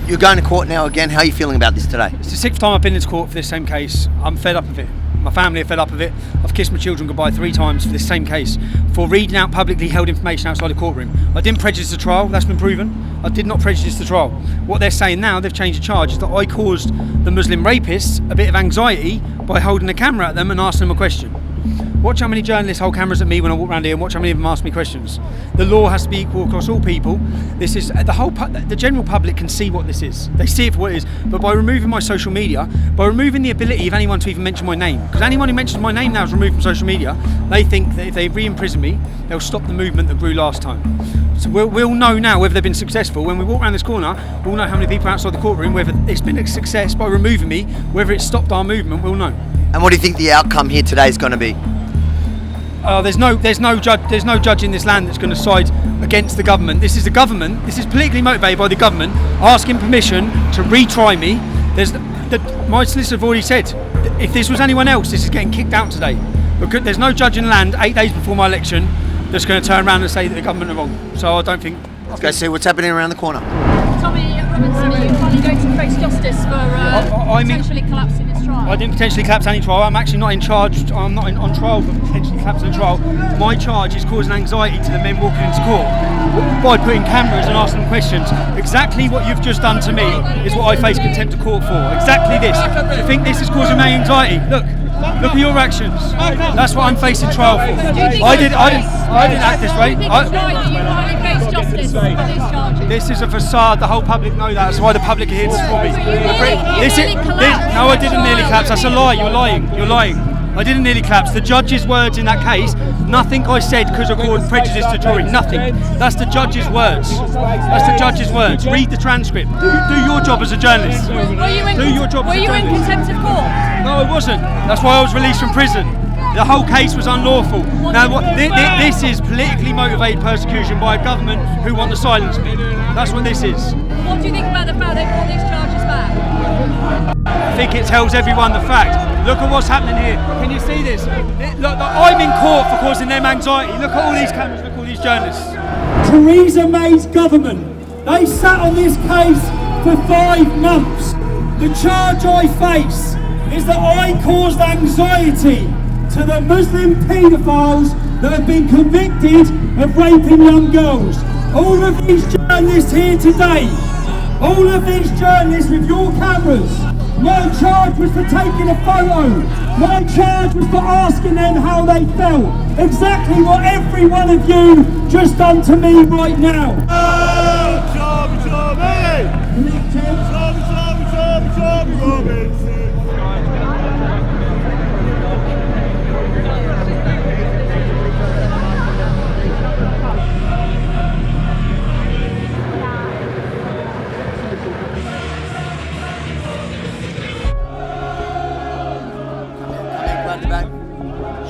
You're going to court now again. How are you feeling about this today? It's the sixth time I've been in this court for this same case. I'm fed up of it. My family are fed up of it. I've kissed my children goodbye 3 times for this same case, for reading out publicly held information outside the courtroom. I didn't prejudice the trial, that's been proven. I did not prejudice the trial. What they're saying now, they've changed the charge, is that I caused the Muslim rapists a bit of anxiety by holding a camera at them and asking them a question. Watch how many journalists hold cameras at me when I walk around here, and watch how many of them ask me questions. The law has to be equal across all people. This is the general public can see what this is. They see it for what it is. But by removing my social media, by removing the ability of anyone to even mention my name, because anyone who mentions my name now is removed from social media, they think that if they re-imprison me, they'll stop the movement that grew last time. So we'll know now whether they've been successful. When we walk around this corner, we'll know how many people outside the courtroom, whether it's been a success by removing me, whether it's stopped our movement, we'll know. And what do you think the outcome here today is going to be? There's no judge in this land that's going to side against the government. This is the government. This is politically motivated by the government asking permission to retry me. My solicitors have already said if this was anyone else, this is getting kicked out today. Because there's no judge in the land 8 days before my election that's going to turn around and say that the government are wrong. So I don't think. Let's go see what's happening around the corner. Tommy Robinson, are you finally going to face justice for potentially collapsing this trial? I didn't potentially collapse any trial. I'm actually not in charge. I'm not on trial for potentially collapsing a trial. My charge is causing anxiety to the men walking into court by putting cameras and asking them questions. Exactly what you've just done to me is what I face contempt of court for. Exactly this. Do you think this is causing me anxiety? Look at your actions. That's what I'm facing trial for. I didn't act this way. This is a facade. The whole public know that. That's why the public are here to support me. No, I didn't nearly collapse. That's a lie. You're lying. I didn't nearly collapse. The judge's words in that case, nothing I said could have caused prejudice to jury. Nothing. That's the judge's words. Read the transcript. Do your job as a journalist. Were you in contempt of court? No, I wasn't. That's why I was released from prison. The whole case was unlawful. Now, this is politically motivated persecution by a government who want to silence me. That's what this is. What do you think about the fact they brought these charges back? I think it tells everyone the fact. Look at what's happening here. Can you see this? Look, I'm in court for causing them anxiety. Look at all these cameras, look at all these journalists. Theresa May's government, they sat on this case for 5 months. The charge I face is that I caused anxiety to the Muslim paedophiles that have been convicted of raping young girls. All of these journalists here today, all of these journalists with your cameras, my charge was for taking a photo. My charge was for asking them how they felt. Exactly what every one of you just done to me right now. Tommy Robinson.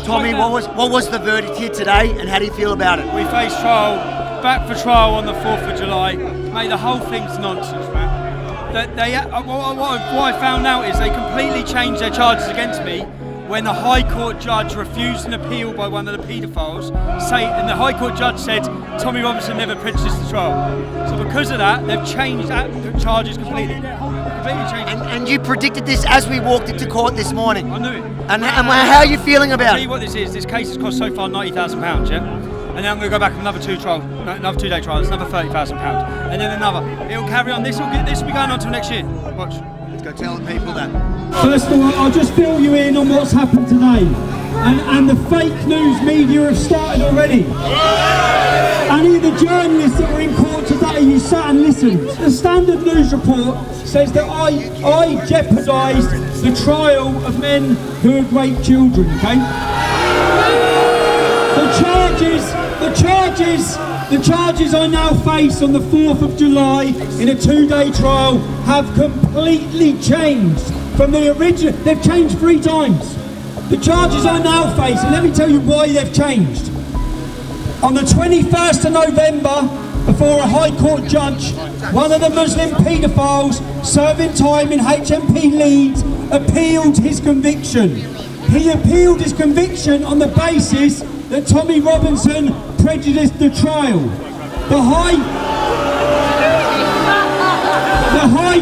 Tommy, what was the verdict here today, and how do you feel about it? We face trial, back for trial on the 4th of July. Mate, the whole thing's nonsense, man. What I found out is they completely changed their charges against me when the High Court judge refused an appeal by one of the paedophiles, and the High Court judge said Tommy Robinson never prejudiced the trial. So because of that, they've changed the charges completely. And you predicted this as we walked into court this morning. I knew it. And how are you feeling about it? I'll tell you what this is. This case has cost so far £90,000, yeah? And then I'm going to go back another 2-day trial. It's another £30,000. And then another. It'll carry on. This will be going on till next year. Watch. Let's go tell the people that. First of all, I'll just fill you in on what's happened today. And the fake news media have started already. Any of the journalists that were in court today, you sat and listened. The Standard News report says that I jeopardised the trial of men who had raped children, okay? The charges I now face on the 4th of July in a 2-day trial have completely changed from the original. They've changed 3 times. The charges I now face, and let me tell you why they've changed. On the 21st of November, before a High Court judge, one of the Muslim paedophiles serving time in HMP Leeds appealed his conviction. He appealed his conviction on the basis that Tommy Robinson prejudiced the trial. The High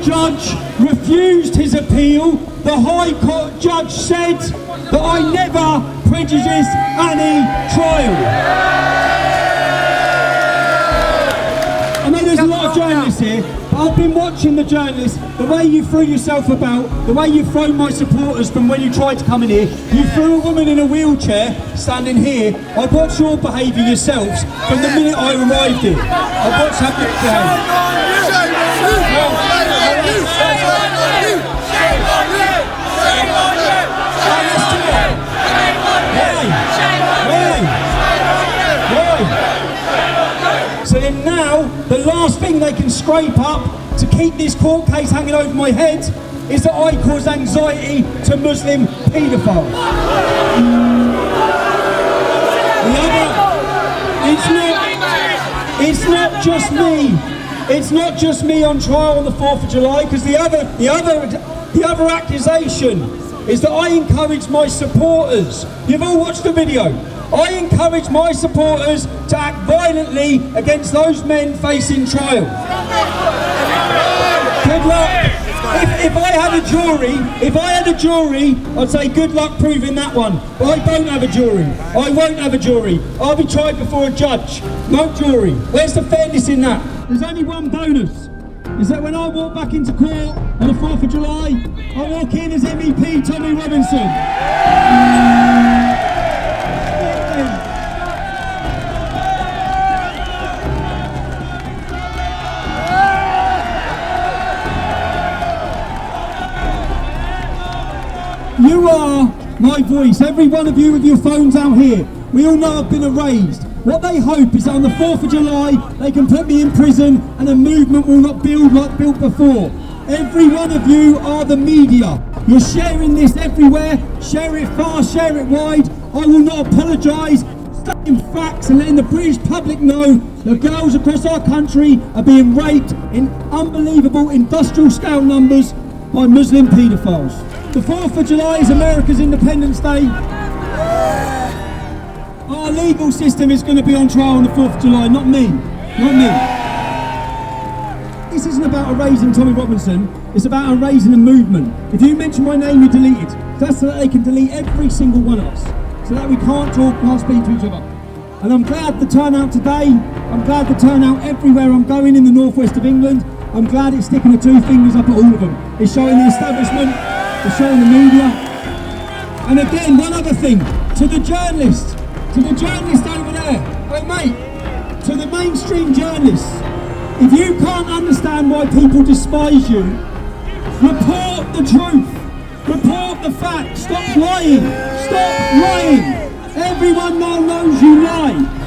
judge refused his appeal. The High Court judge said that I never prejudice any trial. I know there's a lot of journalists here, but I've been watching the journalists, the way you threw yourself about, the way you've thrown my supporters from when you tried to come in here. You threw a woman in a wheelchair standing here. I've watched your behaviour yourselves from the minute I arrived here. I've watched how you behave. So then now, the last thing they can scrape up to keep this court case hanging over my head is that I cause anxiety to Muslim paedophiles. It's not just me on trial on the 4th of July, because the other accusation is that I encourage my supporters. You've all watched the video. I encourage my supporters to act violently against those men facing trial. Good luck. If I had a jury, I'd say good luck proving that one. But I don't have a jury. I won't have a jury. I'll be tried before a judge. No jury. Where's the fairness in that? There's only one bonus. Is that when I walk back into court on the 4th of July, I walk in as MEP Tommy Robinson. You are my voice, every one of you with your phones out here. We all know I've been erased. What they hope is that on the 4th of July they can put me in prison and a movement will not build like built before. Every one of you are the media. You're sharing this everywhere. Share it fast, share it wide. I will not apologise. Stating facts and letting the British public know that girls across our country are being raped in unbelievable industrial scale numbers by Muslim paedophiles. The 4th of July is America's Independence Day. Our legal system is going to be on trial on the 4th of July, not me. Not me. This isn't about erasing Tommy Robinson, it's about erasing a movement. If you mention my name, you're deleted. That's so that they can delete every single one of us. So that we can't talk, can't speak to each other. And I'm glad the turnout today, I'm glad the turnout everywhere I'm going in the northwest of England. I'm glad it's sticking the two fingers up at all of them. It's showing the establishment, it's showing the media. And again, one other thing, to the journalists over there, hey mate, to the mainstream journalists, if you can't understand why people despise you, report the truth, report the facts, stop lying, stop lying. Everyone now knows you lie.